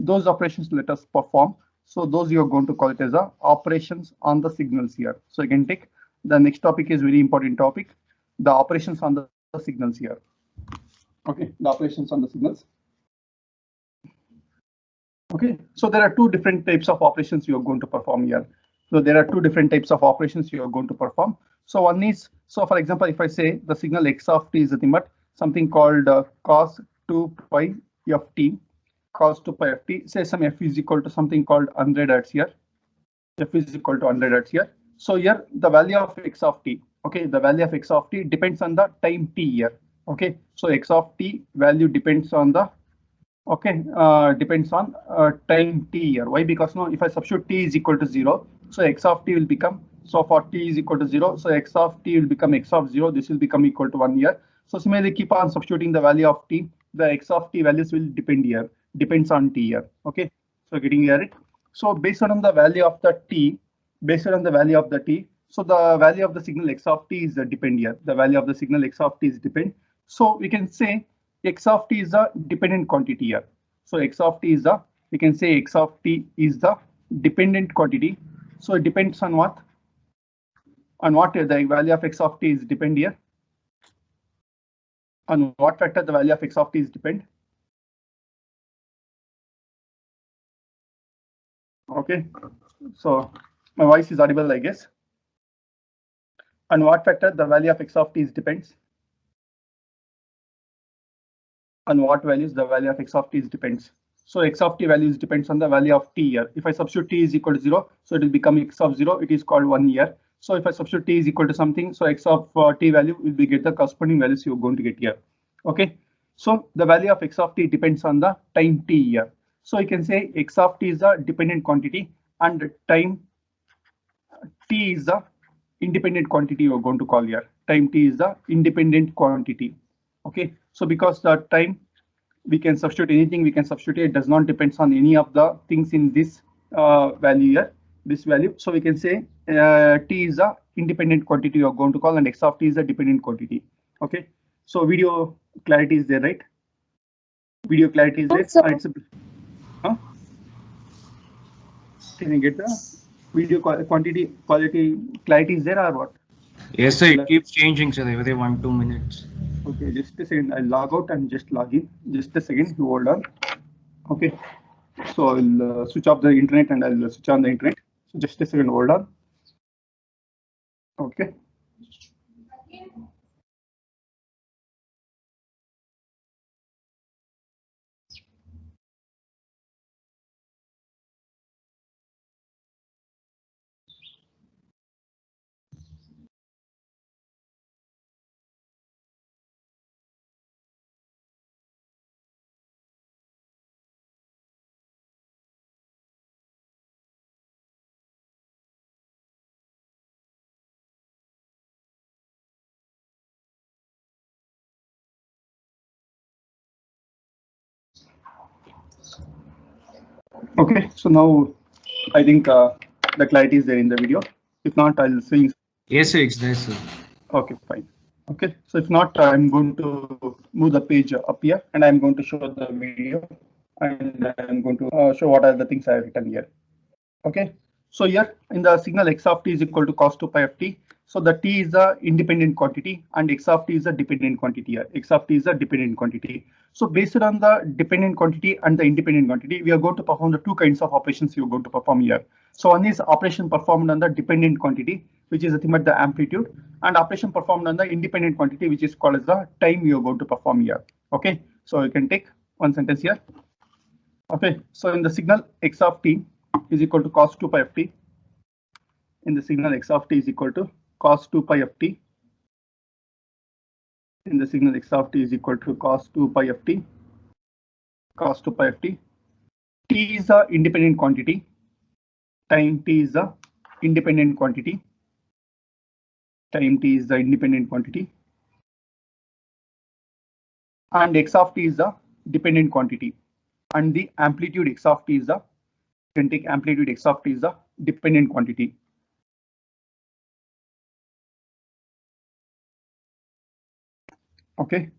those operations let us perform. So those you are going to call it as a operations on the signals here. So you can take the next topic is very important topic, the operations on the signals here. Okay, the operations on the signals. Okay, so there are two different types of operations you are going to perform here. So there are two different types of operations you are going to perform. So one is, so for example, if I say the signal x of t is nothing but something called cos 2 pi of t, cos 2 pi of t, say some f is equal to something called 100 hertz here, f is equal to 100 hertz here. So here the value of x of t, okay, the value of x of t depends on the time t here. Okay, so x of t value depends on the, okay, depends on time t here. Why? Because now if I substitute t is equal to 0, so x of t will become, so for t is equal to 0, so x of t will become x of 0, this will become equal to 1 here. So similarly, keep on substituting the value of t, the x of t values will depend here, depends on t here. Okay, so getting here it. So based on the value of the t, based on the value of the t, so the value of the signal x of t is depend here, the value of the signal x of t is depend. So we can say x of t is a dependent quantity here. So x of t is the, we can say x of t is the dependent quantity. So it depends on what? On what the value of x of t is depend here? On what factor the value of x of t is depend? Okay, so my voice is audible, I guess. On what factor the value of x of t is depends? On what values the value of x of t is depends? So x of t values depends on the value of t here. If I substitute t is equal to 0, so it will become x of 0, it is called 1 here. So if I substitute t is equal to something, so x of t value will be get the corresponding values you're going to get here. Okay, so the value of x of t depends on the time t here. So you can say x of t is a dependent quantity and time t is the independent quantity you're going to call here. Time t is the independent quantity. Okay, so because the time we can substitute anything, we can substitute, it does not depends on any of the things in this value here, this value. So we can say t is a independent quantity you are going to call and x of t is a dependent quantity. Okay, so video clarity is there, right? Video clarity is there. Yes, sir. It's a, huh? Can you get the video quantity quality clarity is there or what? Yes, sir. It keeps changing, sir, every 1-2 minutes. Okay, just a second. I'll log out and just log in. Just a second. You hold on. Okay. So I'll switch off the internet and I'll switch on the internet. So just a second. Hold on. Okay. Okay. So now I think the clarity is there in the video. If not, I'll see. Yes, sir, it's there, sir. Okay, fine. Okay. So if not, I'm going to move the page up here and I'm going to show the video and I'm going to show what are the things I have written here. Okay, so here in the signal x of t is equal to cos 2 pi of t. So the t is a independent quantity and x of t is a dependent quantity here. X of t is a dependent quantity. So based on the dependent quantity and the independent quantity, we are going to perform the two kinds of operations you are going to perform here. So one is operation performed on the dependent quantity, which is nothing but the amplitude, and operation performed on the independent quantity, which is called as the time you are going to perform here. Okay, so you can take one sentence here. Okay, so in the signal x of t is equal to cos 2 pi of t. In the signal x of t is equal to cos 2 pi of t. In the signal x of t is equal to cos 2 pi of t. Cos 2 pi of t. T is a independent quantity. Time t is the independent quantity. Time t is the independent quantity. And x of t is the dependent quantity. And the amplitude x of t is the, you can take amplitude x of t is the dependent quantity. Okay.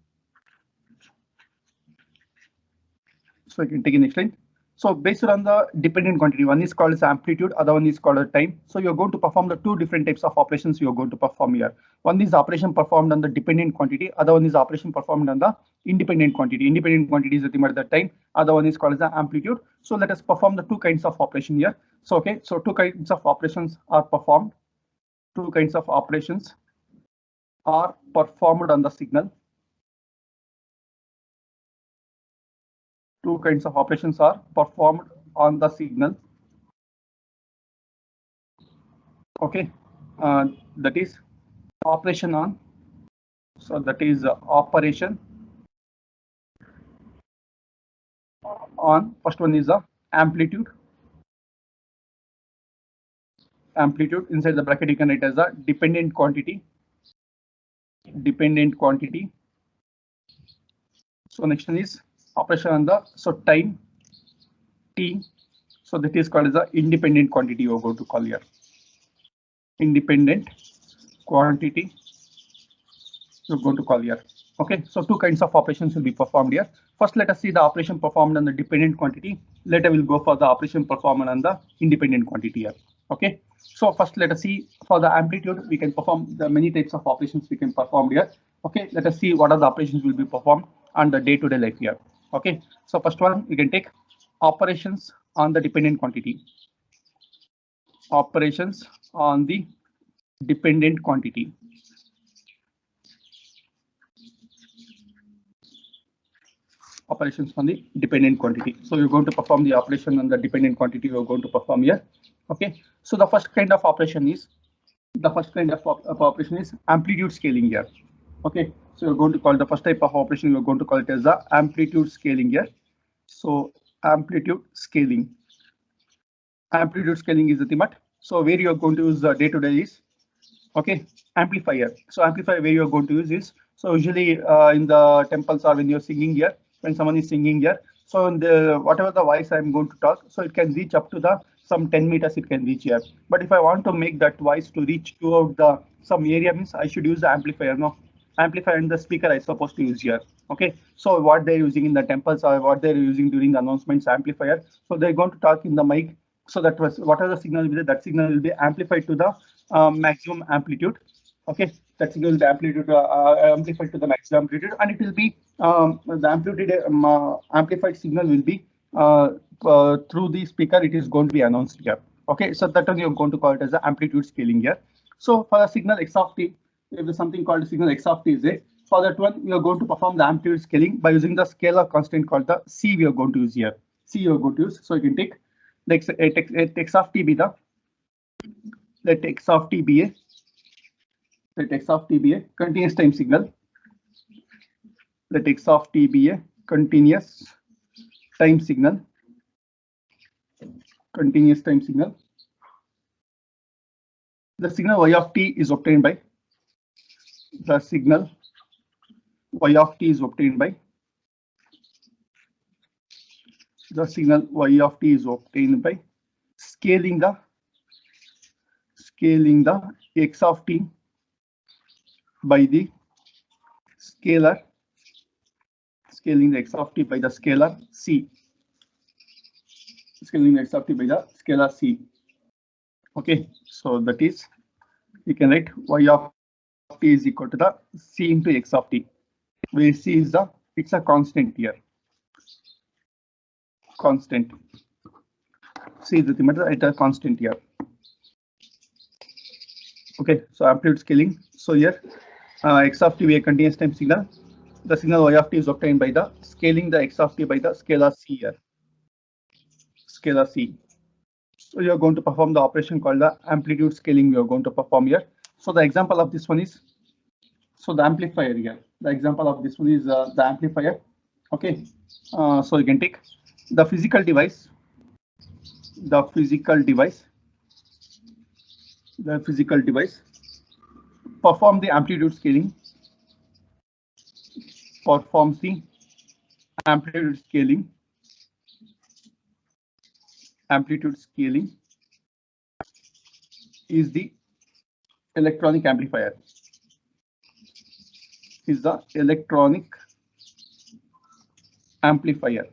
So I can take the next line. So based on the dependent quantity, one is called as amplitude, other one is called as time. So you're going to perform the two different types of operations you're going to perform here. One is operation performed on the dependent quantity, other one is operation performed on the independent quantity. Independent quantity is nothing but the time, other one is called as the amplitude. So let us perform the two kinds of operation here. So okay, so two kinds of operations are performed. Two kinds of operations are performed on the signal. Two kinds of operations are performed on the signal. Okay, that is operation on. So that is operation on. First one is the amplitude. Amplitude inside the bracket you can write as a dependent quantity. Dependent quantity. So next one is operation on the time t. So that is called as the independent quantity you're going to call here. Independent quantity you're going to call here. Okay, so two kinds of operations will be performed here. First, let us see the operation performed on the dependent quantity. Later, we'll go for the operation performed on the independent quantity here. Okay, so first, let us see for the amplitude. We can perform the many types of operations we can perform here. Okay, let us see what are the operations will be performed on the day-to-day life here. Okay, so first one, we can take operations on the dependent quantity. Operations on the dependent quantity. Operations on the dependent quantity. So you're going to perform the operation on the dependent quantity you're going to perform here. Okay, so the first kind of operation is amplitude scaling here. Okay, so you're going to call the first type of operation, you're going to call it as the amplitude scaling here. So amplitude scaling. Amplitude scaling is the thing. So where you're going to use the day-to-day is okay, amplifier. So amplifier where you're going to use is, so usually in the temples or when you're singing here, when someone is singing here, so in the whatever the voice I'm going to talk, so it can reach up to the some 10 meters it can reach here. But if I want to make that voice to reach to the some area, means I should use the amplifier. No, amplifier and the speaker I supposed to use here. Okay, so what they're using in the temples or what they're using during the announcements, amplifier. So they're going to talk in the mic. So that was whatever the signal will be, that signal will be amplified to the maximum amplitude. Okay, that signal will be amplified to the maximum amplitude, and it will be the amplitude amplified signal will be through the speaker. It is going to be announced here. Okay, so that one you're going to call it as the amplitude scaling here. So for a signal x of t, if there's something called signal x of t is there. For that one, we are going to perform the amplitude scaling by using the scalar constant called the c. We are going to use here. C you are going to use. So you can take let x of t be the let x of t be a continuous time signal. Let x of t be a continuous time signal. Continuous time signal. The signal y of t is obtained by the signal y of t is obtained by the signal y of t is obtained by scaling the x of t by the scalar, scaling the x of t by the scalar c, scaling the x of t by the scalar c. Okay, so that is, you can write y of t is equal to the c into x of t, where c is the, it's a constant here. Constant. C is the matter at a constant here. Okay, so amplitude scaling. So here x of t be a continuous time signal. The signal y of t is obtained by the scaling the x of t by the scalar c here. Scalar c. So you are going to perform the operation called the amplitude scaling. You are going to perform here. So the example of this one is, so the amplifier here. The example of this one is the amplifier. Okay, so you can take the physical device. The physical device perform the amplitude scaling. Performs the amplitude scaling. Amplitude scaling is the electronic amplifier. Is the electronic amplifier.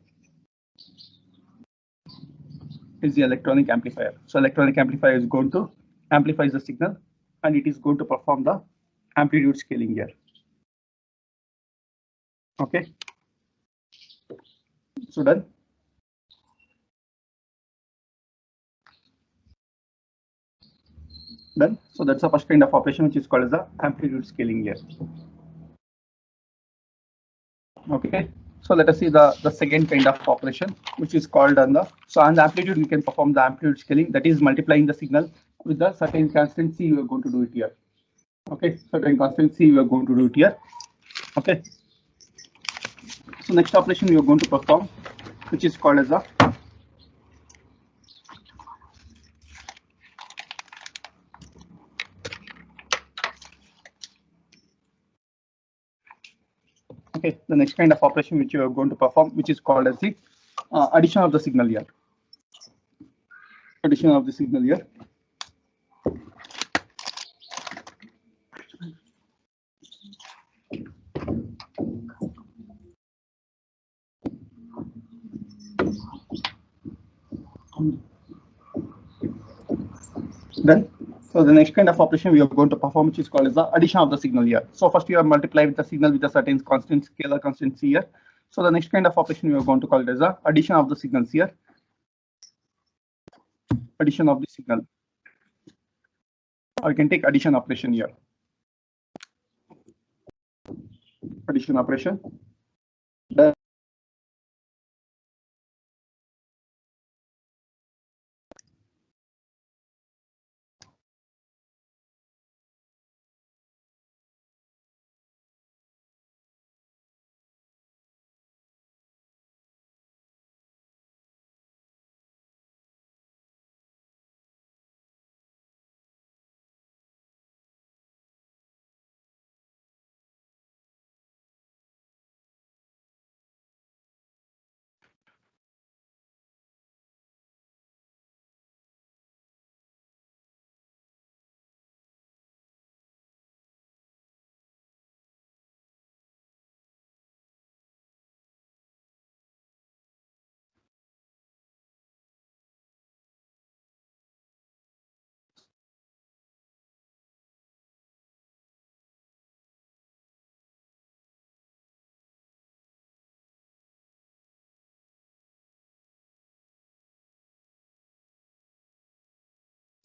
is the electronic amplifier. So electronic amplifier is going to amplify the signal and it is going to perform the amplitude scaling here. Okay. So done. Done. So that's the first kind of operation which is called as the amplitude scaling here. Okay. So let us see the second kind of operation which is called on the amplitude we can perform the amplitude scaling, that is multiplying the signal with the certain constancy we are going to do it here. Okay, certain constancy we are going to do it here. Okay. So next operation we are going to perform which is called as a the next kind of operation which you are going to perform which is called as the addition of the signal here. Addition of the signal here. Then, so the next kind of operation we are going to perform which is called as the addition of the signal here. So first you are multiply with the signal with a certain constant scalar constancy here. So the next kind of operation we are going to call it as the addition of the signals here. Addition of the signal. Or you can take addition operation here. Addition operation. Then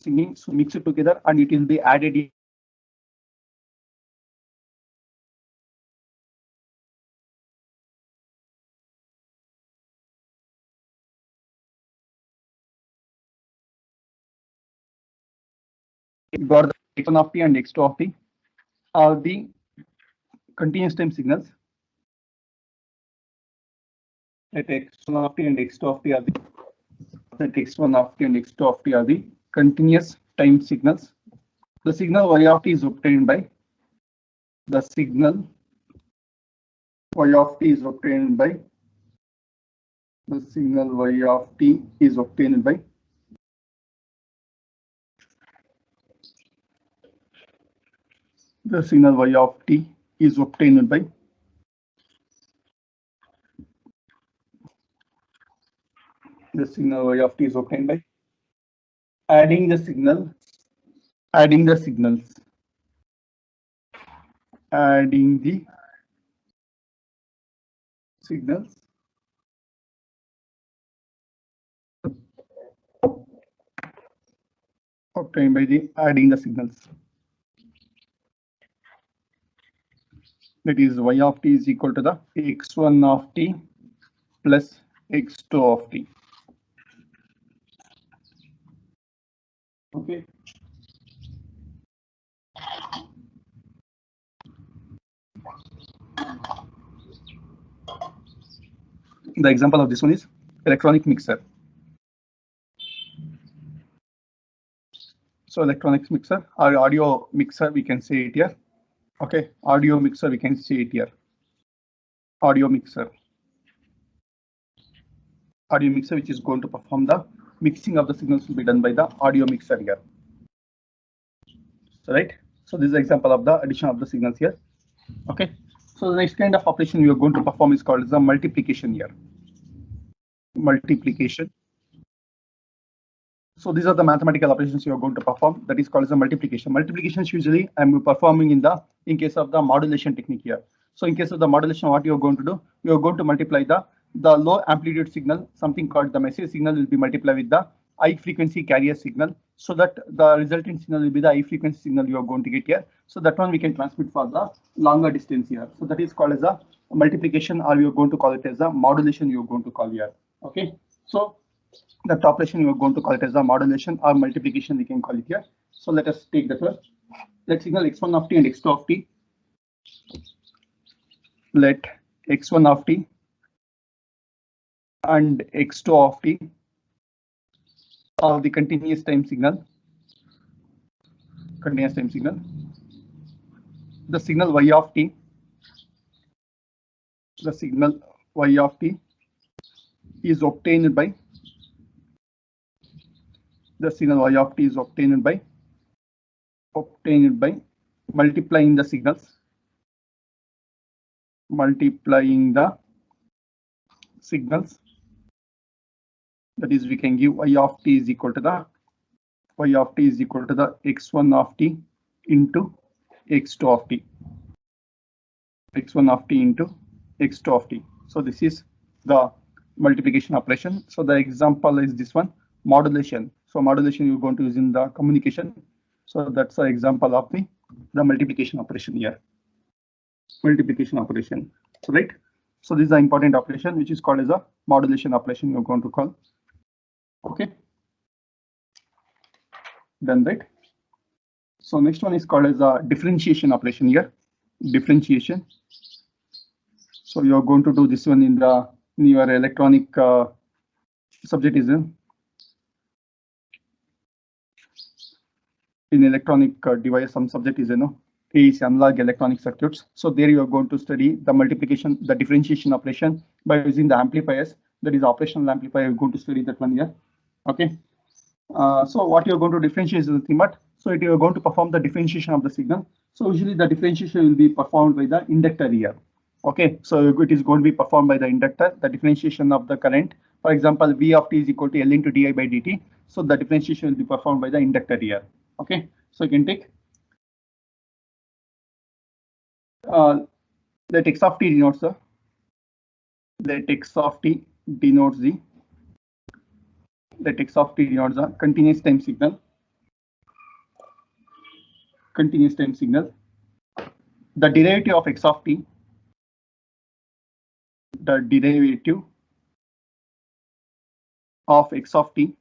singing, so mix it together and it will be added. Got the x1 of t and x2 of t are the continuous time signals. At x1 of t and x2 of t are the x1 of t and x2 of t are the continuous time signals. The signal y of t is obtained by the signal y of t is obtained by the signal y of t is obtained by the signal y of t is obtained by the signal y of t is obtained by adding the signals adding the signals obtained by the adding the signals. That is y of t is equal to the x1 of t plus x2 of t. Okay. The example of this one is electronic mixer. So electronics mixer or audio mixer, we can say it here. Okay, audio mixer, we can see it here. Audio mixer, which is going to perform the mixing of the signals will be done by the audio mixer here. So right. So this is an example of the addition of the signals here. Okay. So the next kind of operation we are going to perform is called the multiplication here. Multiplication. So these are the mathematical operations you are going to perform. That is called as a multiplication. Multiplications usually I'm performing in case of the modulation technique here. So in case of the modulation, what you are going to do, you are going to multiply the low amplitude signal, something called the message signal, will be multiplied with the high frequency carrier signal, so that the resulting signal will be the high frequency signal you are going to get here. So that one we can transmit for the longer distance here. So that is called as a multiplication, or you are going to call it as a modulation you are going to call here. Okay. So that operation you are going to call it as a modulation or multiplication, we can call it here. So let us take that one. Let signal x1 of t and x2 of t. Let x1 of t and x2 of t are the continuous time signal. Continuous time signal. The signal y of t. The signal y of t is obtained by. The signal y of t is obtained by multiplying the signals. Multiplying the signals. That is, we can give y of t is equal to the x1 of t into x2 of t. x1 of t into x2 of t. So this is the multiplication operation. So the example is this one, modulation. So modulation you're going to use in the communication. So that's the example of the multiplication operation here. Multiplication operation. So right. So this is the important operation which is called as a modulation operation you're going to call. Okay. Done, right? So next one is called as a differentiation operation here. Differentiation. So you are going to do this one in your electronic subject is in electronic device. Some subject is is analog electronic circuits. So there you are going to study the multiplication, the differentiation operation by using the amplifiers. That is operational amplifier. You're going to study that one here. Okay. So what you're going to differentiate is nothing but, so you're going to perform the differentiation of the signal. So usually the differentiation will be performed by the inductor here. Okay, so it is going to be performed by the inductor, the differentiation of the current. For example, V of t is equal to L into di by dt. So the differentiation will be performed by the inductor here. Okay, so you can take let x of t denotes the continuous time signal. Continuous time signal. The derivative of x of t. The derivative of x of t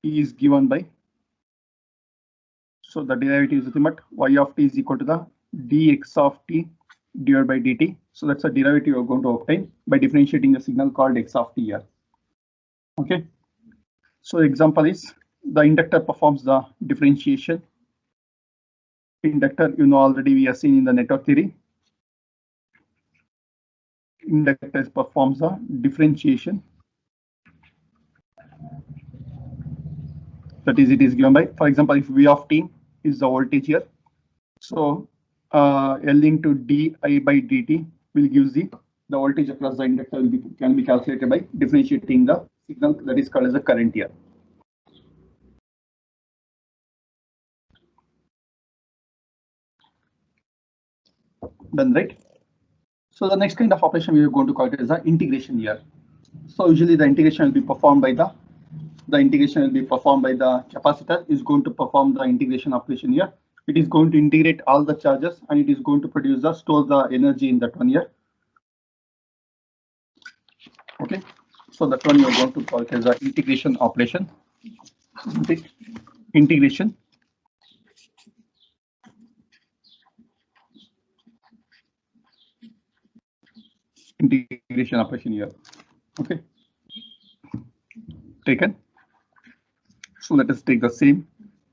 is given by. So the derivative is nothing but y of t is equal to the dx of t divided by dt. So that's a derivative you're going to obtain by differentiating the signal called x of t here. Okay. So example is the inductor performs the differentiation. Inductor, already we have seen in the network theory. Inductor performs a differentiation. That is, it is given by, for example, if V of t is the voltage here. So L into di by dt will give the voltage across the inductor can be calculated by differentiating the signal, that is called as a current here. Done, right? So the next kind of operation we are going to call it as the integration here. So usually the integration will be performed by the capacitor is going to perform the integration operation here. It is going to integrate all the charges and it is going to store the energy in that one here. Okay, so that one you are going to call it as the integration operation. Integration. Integration operation here. Okay, taken. So let us take the same.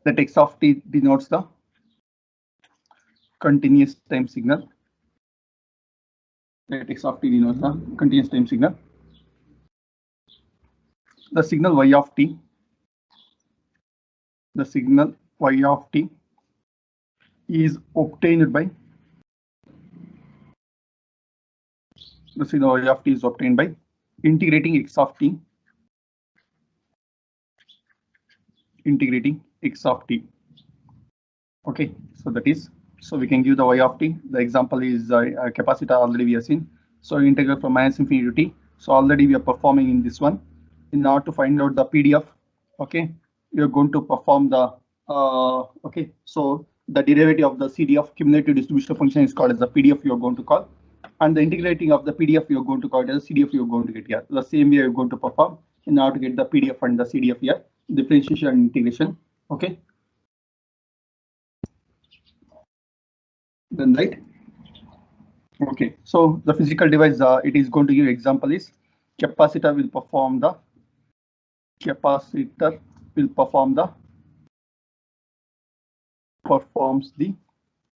That x of t denotes the continuous time signal. That x of t denotes the continuous time signal. The signal y of t. The signal y of t is obtained by. The signal y of t is obtained by integrating x of t integrating x of t. Okay, so that is, so we can give the y of t. The example is capacitor, already we have seen. So integral from minus infinity to t. So already we are performing in this one. In order to find out the PDF, okay, we are going to perform the okay. So the derivative of the CDF, cumulative distribution function, is called as the PDF. You are going to call, and the integrating of the PDF you are going to call it as CDF. You are going to get here. The same way you are going to perform in order to get the PDF and the CDF here. Differentiation and integration. Okay. Then right. Okay, so the physical device it is going to give example is capacitor will perform the performs the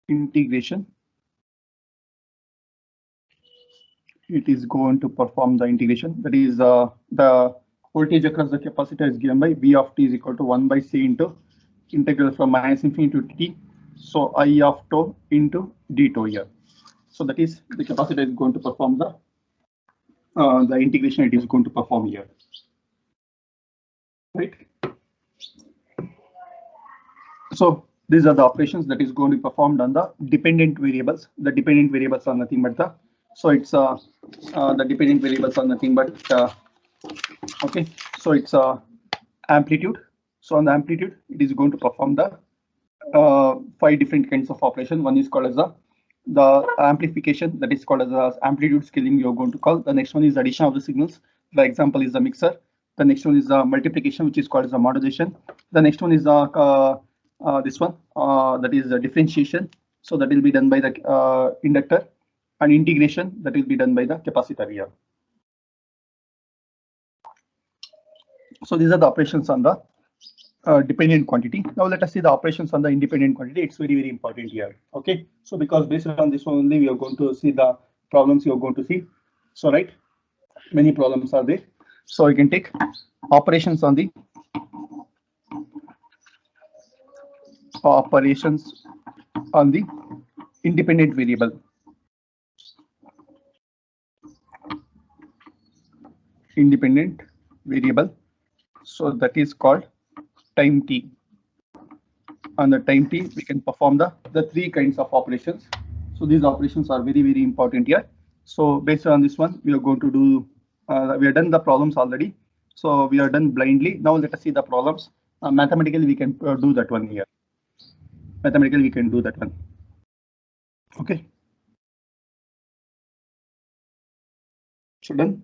integration. It is going to perform the integration, that is the voltage across the capacitor is given by V of t is equal to 1 by c into integral from minus infinity to t. So I of tau into d tau here. So that is the capacitor is going to perform the integration it is going to perform here. Right. So these are the operations that is going to be performed on the dependent variables. The dependent variables are nothing but the, so it's the dependent variables are nothing but okay. So it's amplitude. So on the amplitude, it is going to perform the 5 different kinds of operation. One is called as the amplification, that is called as the amplitude scaling. You're going to call. The next one is addition of the signals. The example is the mixer. The next one is the multiplication, which is called as the modulation. The next one is the this one, that is the differentiation. So that will be done by the inductor, and integration that will be done by the capacitor here. So these are the operations on the dependent quantity. Now let us see the operations on the independent quantity. It's very, very important here. Okay, so because based on this one only, we are going to see the problems you are going to see. So right, many problems are there. So you can take operations on the independent variable. Independent variable. So that is called time t. On the time t, we can perform the 3 kinds of operations. So these operations are very, very important here. So based on this one, we are going to do, we have done the problems already. So we are done blindly. Now let us see the problems. Mathematically, we can do that one here. Mathematically, we can do that one. Okay. So done?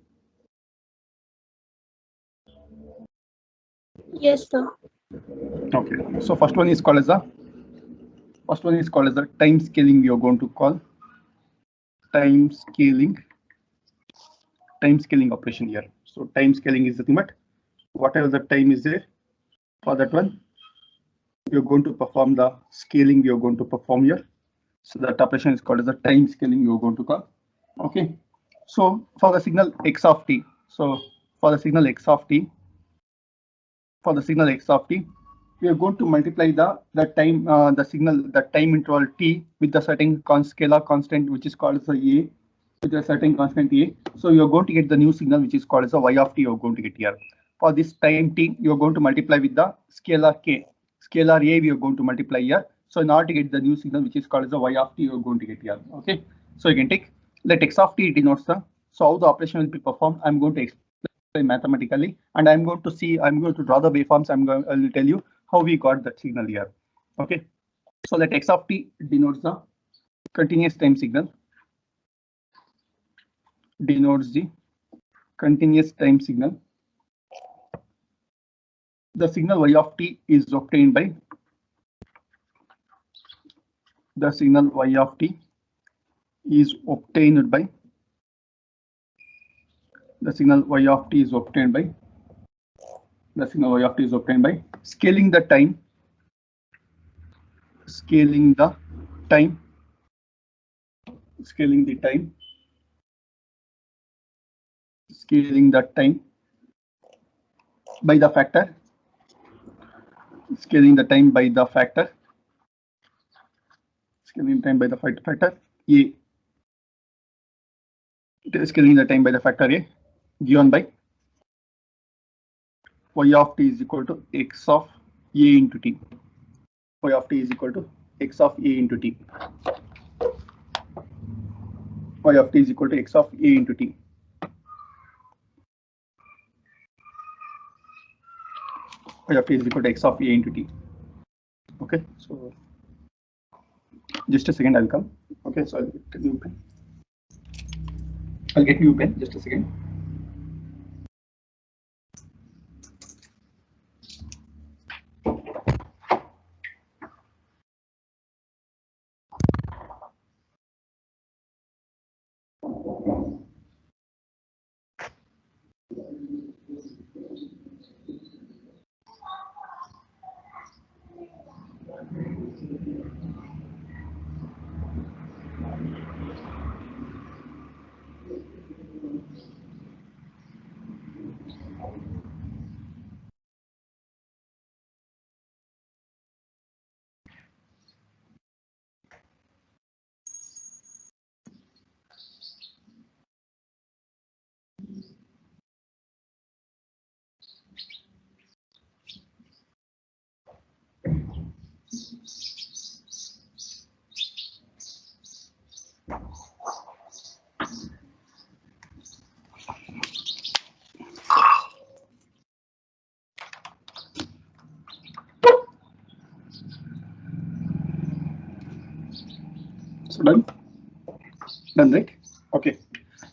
Yes, sir. Okay. So first one is called as the time scaling. We are going to call time scaling operation here. So time scaling is nothing but whatever the time is there for that one, you're going to perform the scaling you're going to perform here. So that operation is called as the time scaling you're going to call. Okay. So for the signal x of t, so for the signal x of t, we are going to multiply the time the time interval t with the certain scalar constant which is called as a a, with a certain constant a. So you are going to get the new signal which is called as a y of t. You are going to get here. For this time t, you are going to multiply with the scalar k. Scalar a we are going to multiply here. So in order to get the new signal which is called as the y of t, you are going to get here. Okay. So you can take, let x of t denotes the, so how the operation will be performed. I'm going to explain mathematically, and I'm going to draw the waveforms. I will tell you how we got that signal here. Okay. So let x of t denotes the continuous time signal. Denotes the continuous time signal. The signal y of t is obtained by the signal y of t is obtained by the signal y of t is obtained by the signal y of t is obtained by scaling the time, scaling the time by the factor, scaling the time by the factor a, scaling the time by the factor a, given by y of t is equal to x of A into T. Y of T is equal to X of A into T. Y of T is equal to X of A into T. Y of T is equal to X of A into T. Okay, so just a second, I'll come. Okay, so I'll get a new pen. I'll get new pen, just a second. So done, right? Okay.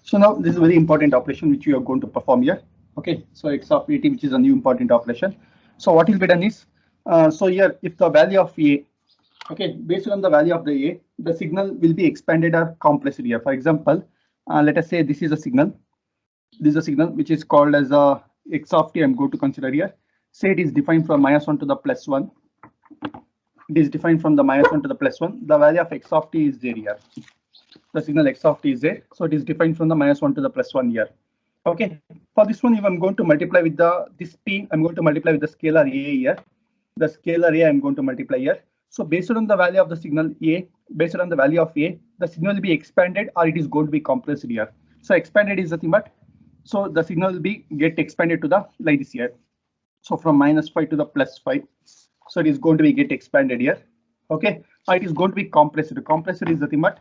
So now this is a very important operation which you are going to perform here. Okay. So X of AT, which is a new important operation. So what will be done is, so here if the value of A, okay, based on the value of the A, the signal will be expanded or compressed here. For example, let us say this is a signal. This is a signal which is called as a X of T. I'm going to consider here. Say it is defined from -1 to the +1. It is defined from the -1 to the +1. The value of X of T is there here. The signal X of T is there. So it is defined from the -1 to the +1 here. Okay. For this one, if I'm going to multiply with this T, I'm going to multiply with the scalar A here. The scalar A I'm going to multiply here. So based on the value of the signal A, based on the value of A, the signal will be expanded or it is going to be compressed here. So expanded is nothing but, so the signal will be get expanded to the like this here. So from -5 to the +5. So it is going to be get expanded here. Okay. It is going to be compressed. Compressed is nothing but,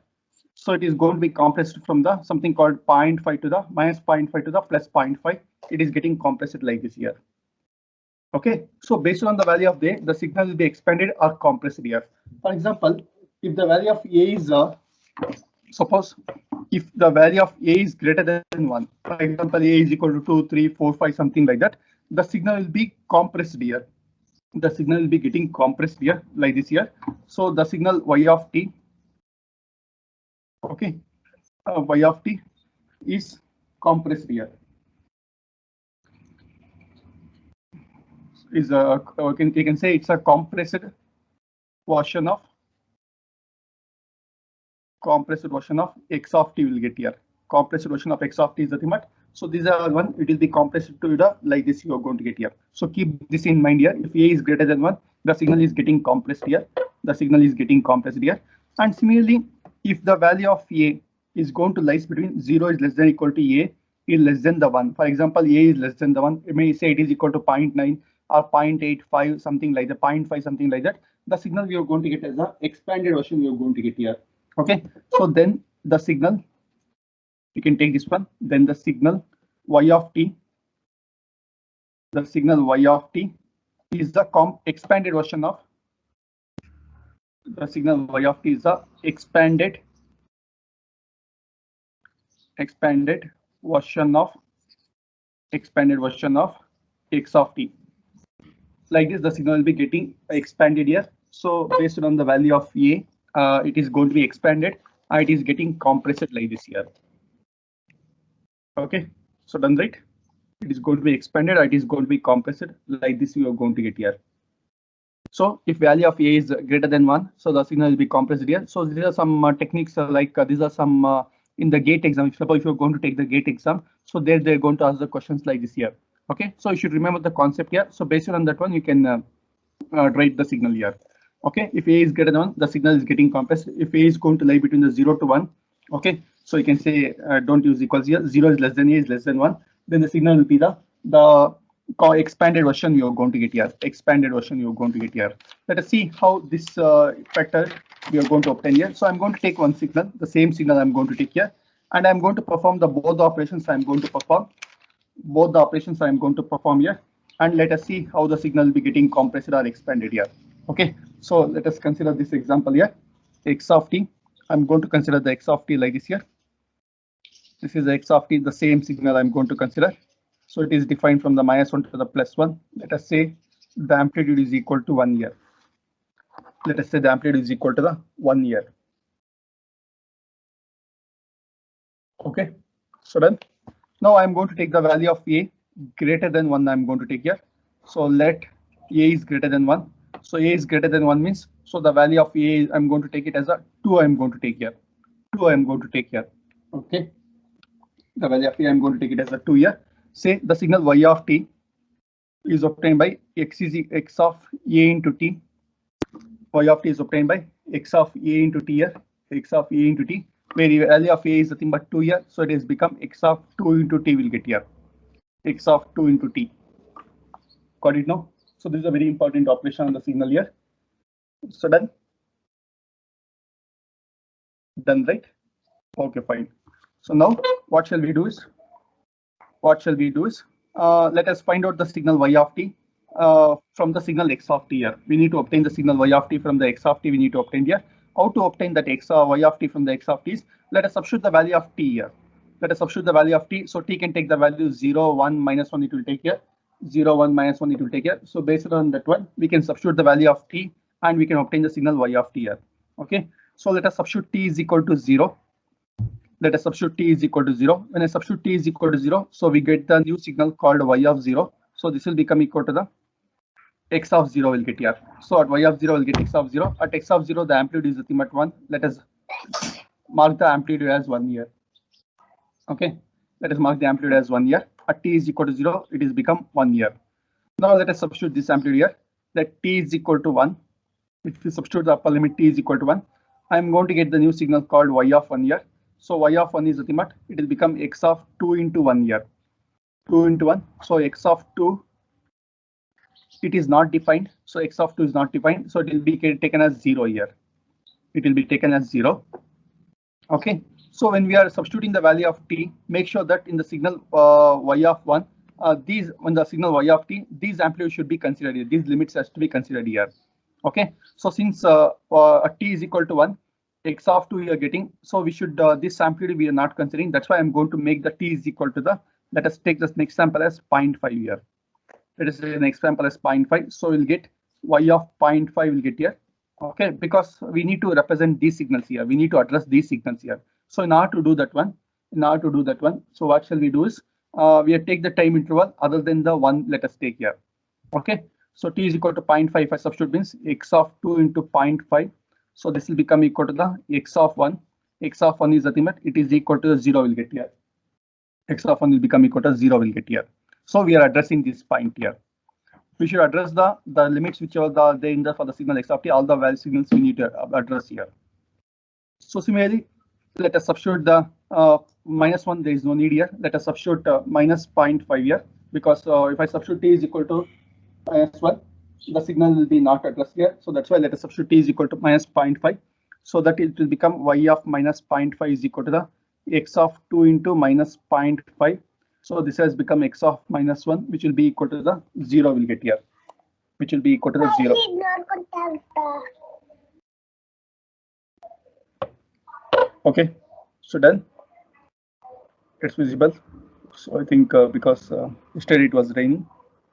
so it is going to be compressed from the something called 0.5 to the -0.5 to the +0.5. It is getting compressed like this here. Okay, so based on the value of the signal will be expanded or compressed here. For example, if the value of A is suppose if the value of A is greater than 1, for example, A is equal to 2, 3, 4, 5, something like that, the signal will be compressed here. The signal will be getting compressed here like this here. So the signal Y of T, okay, Y of T is compressed here. Is you can say it's a compressed version of X of T will get here. Compressed version of X of T is the thing. So these are one, it will be compressed to the like this you are going to get here. So keep this in mind here. If A is greater than 1, the signal is getting compressed here. The signal is getting compressed here. And similarly, if the value of A is going to lies between 0 is less than equal to A is less than the 1. For example, A is less than the 1. You may say it is equal to 0.9 or 0.85, something like that, 0.5, something like that. The signal we are going to get as the expanded version we are going to get here. Okay, so then the signal, you can take this one, then the signal Y of T, the signal Y of T is the expanded version of, the signal Y of T is the expanded version of X of T. Like this, the signal will be getting expanded here. So based on the value of A, it is going to be expanded. It is getting compressed like this here. Okay, so done, right? It is going to be expanded. It is going to be compressed like this. You are going to get here. So if value of A is greater than 1, so the signal will be compressed here. So these are some techniques like these are some in the GATE exam. Suppose if you're going to take the GATE exam, so there they're going to ask the questions like this here. Okay, so you should remember the concept here. So based on that one, you can write the signal here. Okay, if A is greater than 1, the signal is getting compressed. If A is going to lie between the 0 to 1, okay, so you can say don't use equals here. 0 is less than A is less than 1. Then the signal will be the expanded version you're going to get here. Expanded version you're going to get here. Let us see how this factor we are going to obtain here. So I'm going to take one signal, the same signal I'm going to take here, and I'm going to perform both the operations I'm going to perform. Both the operations I'm going to perform here, and let us see how the signal will be getting compressed or expanded here. Okay, so let us consider this example here. X of t. I'm going to consider the x of t like this here. This is the x of t, the same signal I'm going to consider. So it is defined from the -1 to the +1. Let us say the amplitude is equal to 1 year. Let us say the amplitude is equal to the 1 year. Okay, so then now I'm going to take the value of a greater than 1. I'm going to take here. So let a is greater than 1. So a is greater than 1 means, so the value of a I'm going to take it as a 2. I'm going to take here. 2 I'm going to take here. Okay, the value of a I'm going to take it as a 2 here. Say the signal y of t is obtained by x of a into t. Y of t is obtained by x of a into t here. X of a into t, where the value of a is nothing but 2 here. So it has become x of 2 into t will get here. X of 2 into t. Got it now? So this is a very important operation on the signal here. So done. Done, right? Okay, fine. So now what shall we do is? Let us find out the signal y of t from the signal x of t here. We need to obtain the signal y of t from the x of t. We need to obtain here. How to obtain that x or y of t from the x of t is, let us substitute the value of t here. Let us substitute the value of t. So t can take the value 0, 1, -1 it will take here. 0, 1, -1 it will take here. So based on that one, we can substitute the value of t and we can obtain the signal y of t here. Okay, so let us substitute t is equal to 0. Let us substitute t is equal to 0. When I substitute t is equal to 0, so we get the new signal called y of 0. So this will become equal to the x of 0 will get here. So at y of 0 will get x of 0. At x of 0, the amplitude is nothing but 1. Let us mark the amplitude as 1 year. Okay, let us mark the amplitude as 1 year. At t is equal to 0, it is become 1 year. Now let us substitute this amplitude here. That t is equal to 1. If we substitute the upper limit t is equal to 1, I am going to get the new signal called y of 1 year. So y of 1 is nothing but it will become x of 2 into 1 year. 2 into 1. So x of 2, it is not defined. So x of 2 is not defined. So it will be taken as 0 here. It will be taken as 0. Okay. So when we are substituting the value of t, make sure that in the signal y of 1, when the signal y of t, these amplitudes should be considered here. These limits has to be considered here. Okay. So since t is equal to 1, x of 2 you are getting, so we should this amplitude we are not considering. That's why I'm going to make the t is equal to the, let us take this next sample as 0.5 here. Let us take the next sample as 0.5. So we'll get y of 0.5 will get here. Okay, because we need to represent these signals here. We need to address these signals here. So in order to do that one, so what shall we do is we take the time interval other than the one let us take here. Okay, so t is equal to 0.5. If I substitute means x of 2 into 0.5. So this will become equal to the x of 1. X of 1 is nothing but it is equal to 0 will get here. X of 1 will become equal to 0 will get here. So we are addressing this point here. We should address the limits which are there in the for the signal x of t. All the value signals we need to address here. So similarly, let us substitute the -1. There is no need here. Let us substitute minus 0.5 here, because if I substitute t is equal to -1, the signal will be not addressed here. So that's why let us substitute t is equal to -0.5. So that it will become y of -0.5 is equal to the x of 2 into -0.5. So this has become x of -1, which will be equal to the 0 will get here, which will be equal to the 0. Okay, so done. It's visible. So I think because yesterday it was raining,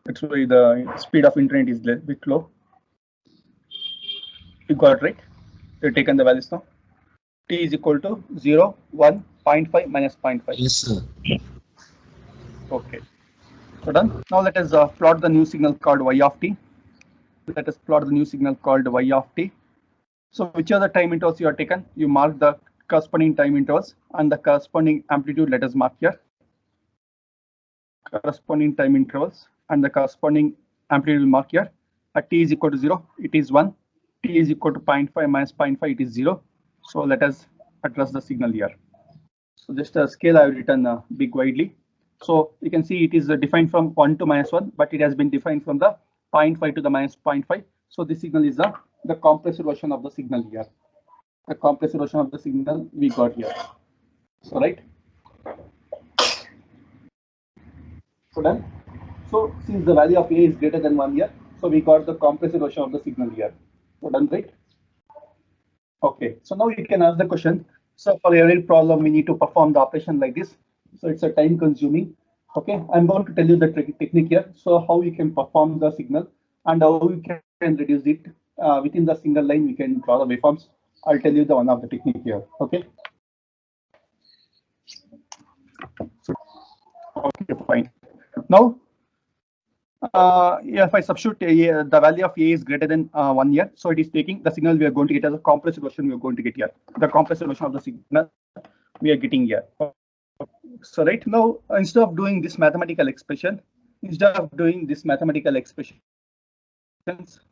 that's why the speed of internet is a bit low. You got it right? You've taken the values now. T is equal to 0, 1, 0.5 minus 0.5. Yes, sir. Okay, so done. Now let us plot the new signal called y of t. Let us plot the new signal called y of t. So which are the time intervals you are taken? You mark the corresponding time intervals and the corresponding amplitude. Let us mark here. Corresponding time intervals and the corresponding amplitude will mark here. At t is equal to 0, it is 1. T is equal to 0.5 minus 0.5, it is 0. So let us address the signal here. So just a scale I have written big widely. So you can see it is defined from 1 to -1, but it has been defined from the 0.5 to the -0.5. So this signal is the compressed version of the signal here. The compressed version of the signal we got here. So right. So done. So since the value of A is greater than 1 here, so we got the compressed version of the signal here. So done, right? Okay. So now you can ask the question. So for every problem, we need to perform the operation like this. So it's a time consuming. Okay. I'm going to tell you the technique here. So how you can perform the signal and how you can reduce it within the single line. We can draw the waveforms. I'll tell you the one of the technique here. Okay. So, okay, fine. Now, if I substitute the value of A is greater than 1 year, so it is taking the signal we are going to get as a compressed version we are going to get here. The compressed version of the signal we are getting here. So right now, instead of doing this mathematical expression,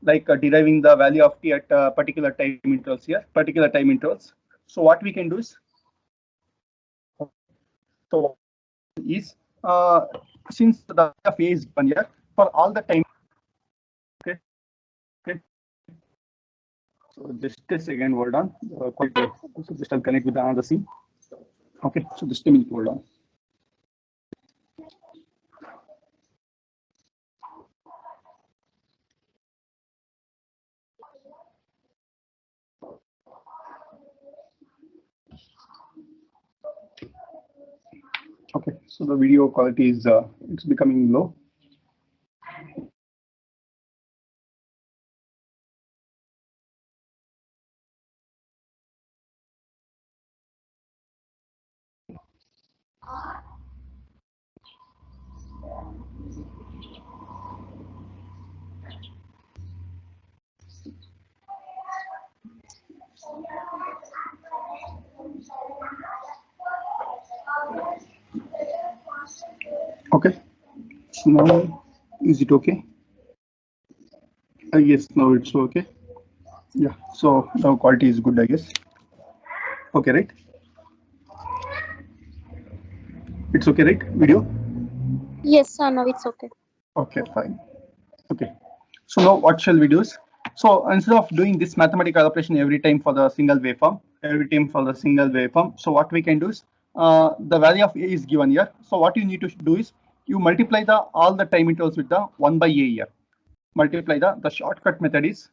like deriving the value of T at particular time intervals here, So what we can do is, since the value of A is 1 year for all the time. Okay. So just a second, hold on. So just I'll connect with another scene. Okay, so just a minute, hold on. Okay, so the video quality is it's becoming low. Okay, so now is it okay? Yes, now it's okay. Yeah, so now quality is good, I guess. Okay, right? It's okay, right? Video? Yes, sir, now it's okay. Okay, fine. Okay, so now what shall we do? So instead of doing this mathematical operation every time for the single waveform, so what we can do is the value of A is given here. So what you need to do is you multiply all the time intervals with the 1 by A here. Multiply the shortcut method is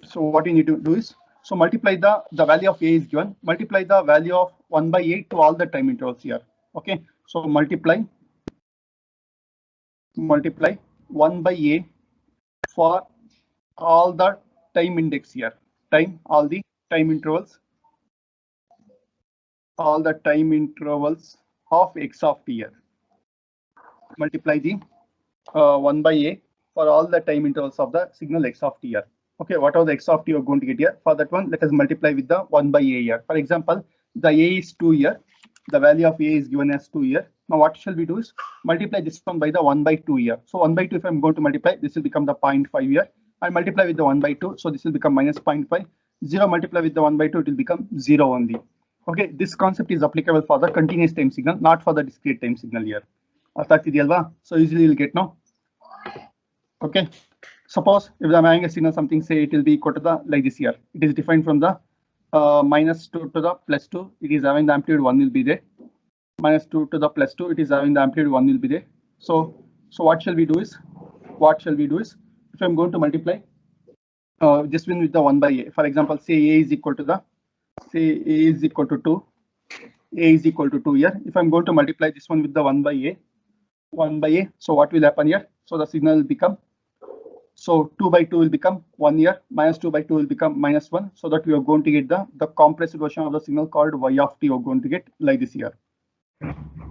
so what you need to do is so multiply the value of A is given, multiply the value of 1 by A to all the time intervals here. Okay, so multiply 1 by A for all the time index here, all the time intervals of x of t here. Multiply the 1 by A for all the time intervals of the signal x of t here. Okay, what are the x of t you're going to get here? For that one, let us multiply with the 1 by A here. For example, the A is 2 here. The value of A is given as 2 here. Now what shall we do is multiply this one by the 1 by 2 here. So 1 by 2, if I'm going to multiply, this will become the 0.5 here. I multiply with the 1 by 2, so this will become minus 0.5. 0 multiply with the 1 by 2, it will become 0 only. Okay, this concept is applicable for the continuous time signal, not for the discrete time signal here. So easily you'll get now. Okay, suppose if I'm having a signal something, say it will be equal to the like this here. It is defined from the -2 to the +2. It is having the amplitude 1 will be there. -2 to the +2. It is having the amplitude 1 will be there. So what shall we do is if I'm going to multiply this one with the 1 by A. For example, say A is equal to 2. A is equal to 2 here. If I'm going to multiply this one with the 1 by A, so what will happen here? So the signal will become, so 2 by 2 will become 1 here, -2 by 2 will become -1, so that we are going to get the compressed version of the signal called y of t. You're going to get like this here.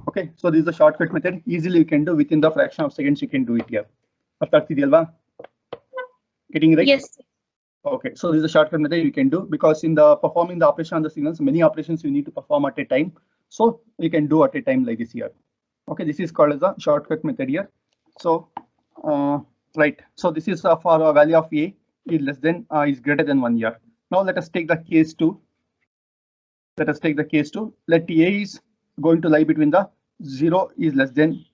Okay, so this is the shortcut method. Easily you can do within the fraction of seconds. You can do it here. Getting right? Yes. Okay, so this is a shortcut method you can do, because in the performing the operation on the signals, many operations you need to perform at a time. So you can do at a time like this here. Okay, this is called as a shortcut method here. So right, so this is for a value of A is greater than 1 year. Now let us take the case 2. Let us take the case 2. Let A is going to lie between the 0 is less than.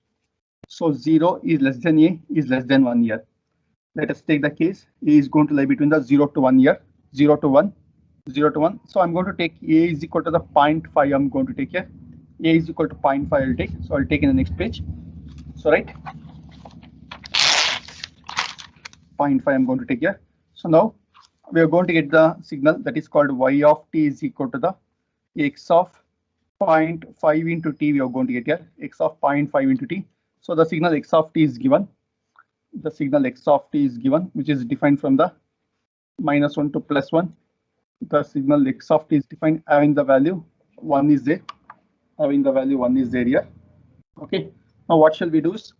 So 0 is less than A is less than 1 year. Let us take the case A is going to lie between the 0 to 1 year, 0 to 1, 0 to 1. So I'm going to take A is equal to the 0.5. I'm going to take here. A is equal to 0.5. I'll take. So I'll take in the next page. So right, 0.5 I'm going to take here. So now we are going to get the signal that is called y of t is equal to the x of 0.5 into t. We are going to get here x of 0.5 into t. So the signal x of t is given. The signal x of t is given, which is defined from the -1 to +1. The signal x of t is defined having the value 1 is there. Having the value 1 is there here. Okay. Now what shall we do is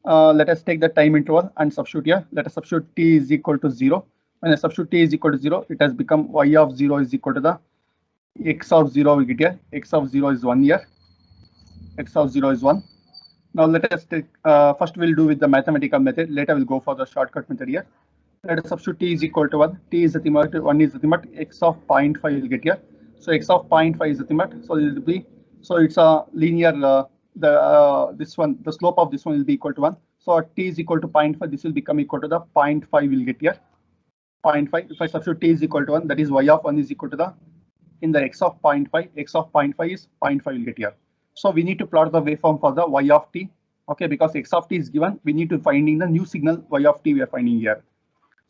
let us take the time interval and substitute here. Let us substitute t is equal to 0. When I substitute t is equal to 0, it has become y of 0 is equal to the x of 0 we get here. X of 0 is 1 here. X of 0 is 1. Now let us take, first we'll do with the mathematical method. Later we'll go for the shortcut method here. Let us substitute t is equal to 1. T is nothing but 1 is nothing but x of 0.5 will get here. So x of 0.5 is nothing but, so it will be, so it's a linear, this one, the slope of this one will be equal to 1. So t is equal to 0.5, this will become equal to the 0.5 will get here. 0.5, if I substitute t is equal to 1, that is y of 1 is equal to the, in the x of 0.5, x of 0.5 is 0.5 will get here. So we need to plot the waveform for the y of t, okay, because x of t is given, we need to finding the new signal y of t we are finding here.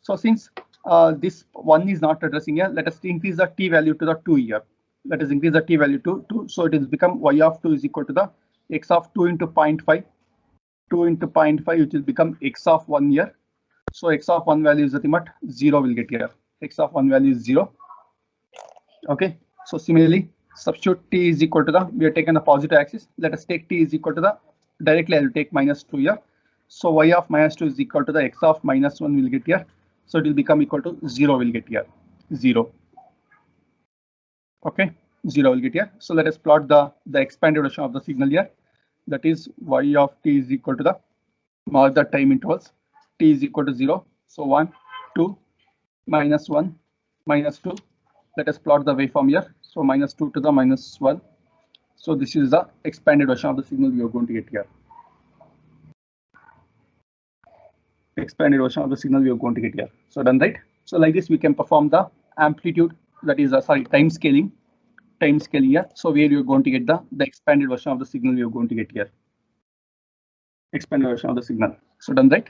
So since this 1 is not addressing here, let us increase the t value to the 2 here. Let us increase the t value to 2. So it is become y of 2 is equal to the x of 2 into 0.5, 2 into 0.5, which will become x of 1 here. So x of 1 value is nothing but 0 will get here. X of 1 value is 0. Okay. So similarly, substitute t is equal to the, we are taking the positive axis. Let us take t is equal to the, directly I will take -2 here. So y of -2 is equal to the x of -1 will get here. So it will become equal to 0 will get here. 0. Okay. 0 will get here. So let us plot the expanded version of the signal here. That is y of t is equal to the, mark the time intervals. T is equal to 0. So 1, 2, -1, -2. Let us plot the waveform here. So -2 to the -1. So this is the expanded version of the signal we are going to get here. Expanded version of the signal we are going to get here. So done, right? So like this we can perform the amplitude, that is time scaling here. So where you are going to get the expanded version of the signal we are going to get here. Expanded version of the signal. So done, right?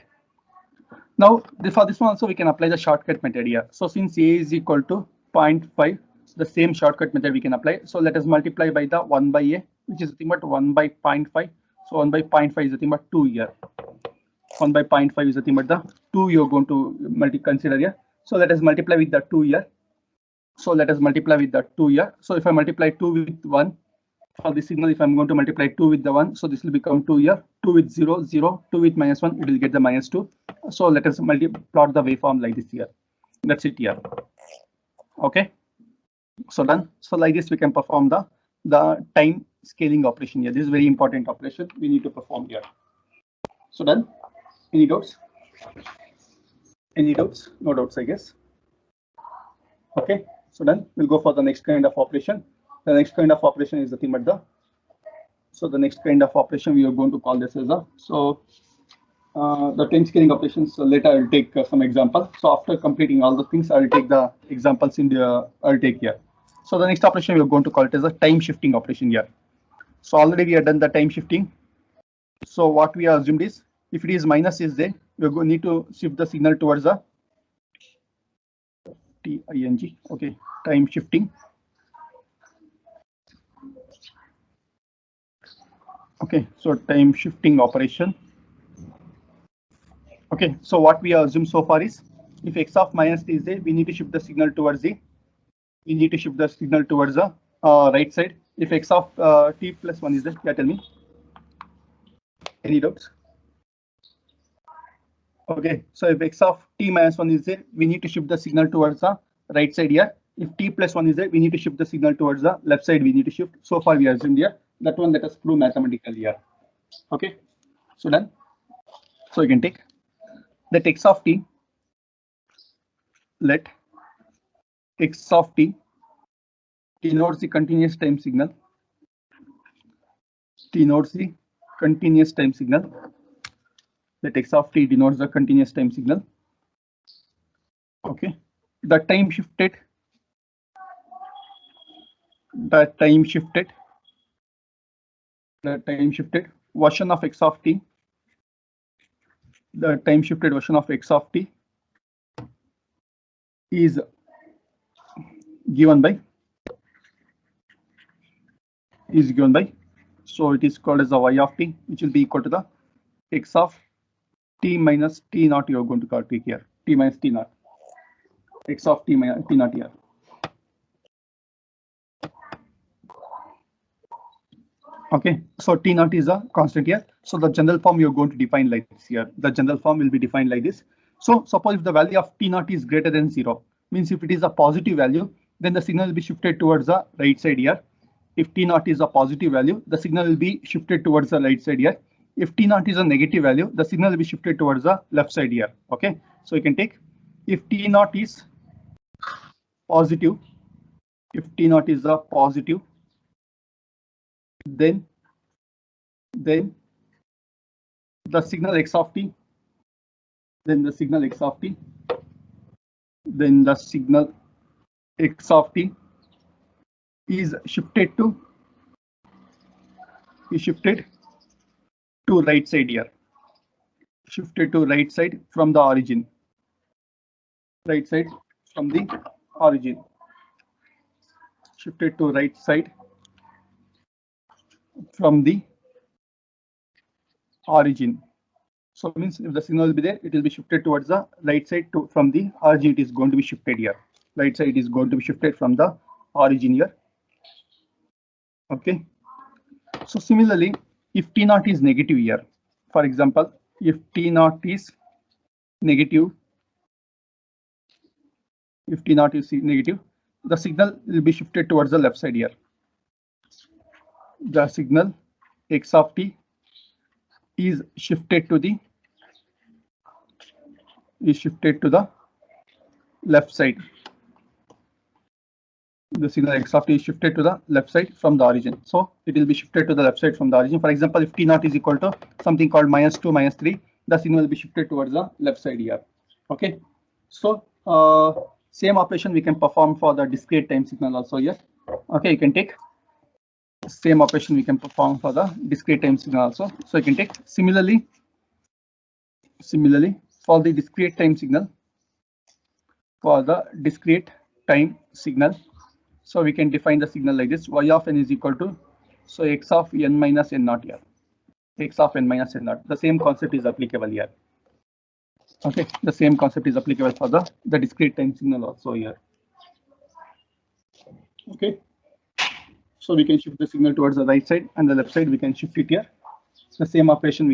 Now for this one also we can apply the shortcut method here. So since a is equal to 0.5, the same shortcut method we can apply. So let us multiply by the 1 by a, which is nothing but 1 by 0.5. So 1 by 0.5 is nothing but 2 here. 1 by 0.5 is nothing but the 2 you're going to consider here. So let us multiply with the 2 here. So let us multiply with the 2 here. So if I multiply 2 with 1 for the signal, if I'm going to multiply 2 with the 1, so this will become 2 here. 2 with 0, 0, 2 with -1, it will get the -2. So let us plot the waveform like this here. That's it here. Okay. So done. So like this we can perform the time scaling operation here. This is very important operation we need to perform here. So done. Any doubts? Any doubts? No doubts, I guess. Okay. So then we'll go for the next kind of operation. The next kind of operation is nothing but the, so the next kind of operation we are going to call this as a, so the time scaling operations. So later I'll take some example. So after completing all the things, I'll take the examples in the, I'll take here. So the next operation we're going to call it as a time shifting operation here. So already we have done the time shifting. So what we have assumed is, if it is minus is there, we're going to need to shift the signal towards the TING. Okay, time shifting. Okay, so time shifting operation. Okay, so what we have assumed so far is, if x of minus t is there, we need to shift the signal towards the, we need to shift the signal towards the right side. If x of t plus 1 is there, yeah, tell me. Any doubts? Okay, so if x of t minus 1 is there, we need to shift the signal towards the right side here. If t plus 1 is there, we need to shift the signal towards the left side. We need to shift. So far we assumed here. That one let us prove mathematically here. Okay, so done. So you can take that x of t. Let x of t denotes the continuous time signal. Denotes the continuous time signal. That x of t denotes the continuous time signal. Okay, the time shifted. The time shifted version of x of t. The time shifted version of x of t is given by. So it is called as the y of t, which will be equal to the x of t minus t naught. You are going to take here t minus t naught. X of t minus t naught here. Okay, so t naught is a constant here. So the general form you're going to define like this here. The general form will be defined like this. So suppose if the value of t naught is greater than 0, means if it is a positive value, then the signal will be shifted towards the right side here. If t naught is a positive value, the signal will be shifted towards the right side here. If t naught is a negative value, the signal will be shifted towards the left side here. Okay, so you can take if t naught is positive, if t naught is a positive, then the signal x of t, then the signal x of t is shifted to right side here. Shifted to right side from the origin. Right side from the origin. Shifted to right side from the origin. So it means if the signal will be there, it will be shifted towards the right side from the origin. It is going to be shifted here. Right side is going to be shifted from the origin here. Okay. So similarly, if t naught is negative here, for example, if t naught is negative, the signal will be shifted towards the left side here. The signal x of t is shifted to the left side. The signal x of t is shifted to the left side from the origin. So it will be shifted to the left side from the origin. For example, if t naught is equal to something called -2, -3, the signal will be shifted towards the left side here. Okay. So same operation we can perform for the discrete time signal also here. Okay, you can take same operation we can perform for the discrete time signal also. So you can take similarly for the discrete time signal. So we can define the signal like this: y of n is equal to, so x of n minus n naught here. X of n minus n naught. The same concept is applicable here. Okay, the same concept is applicable for the discrete time signal also here. Okay, so we can shift the signal towards the right side, and the left side we can shift it here. The same operation we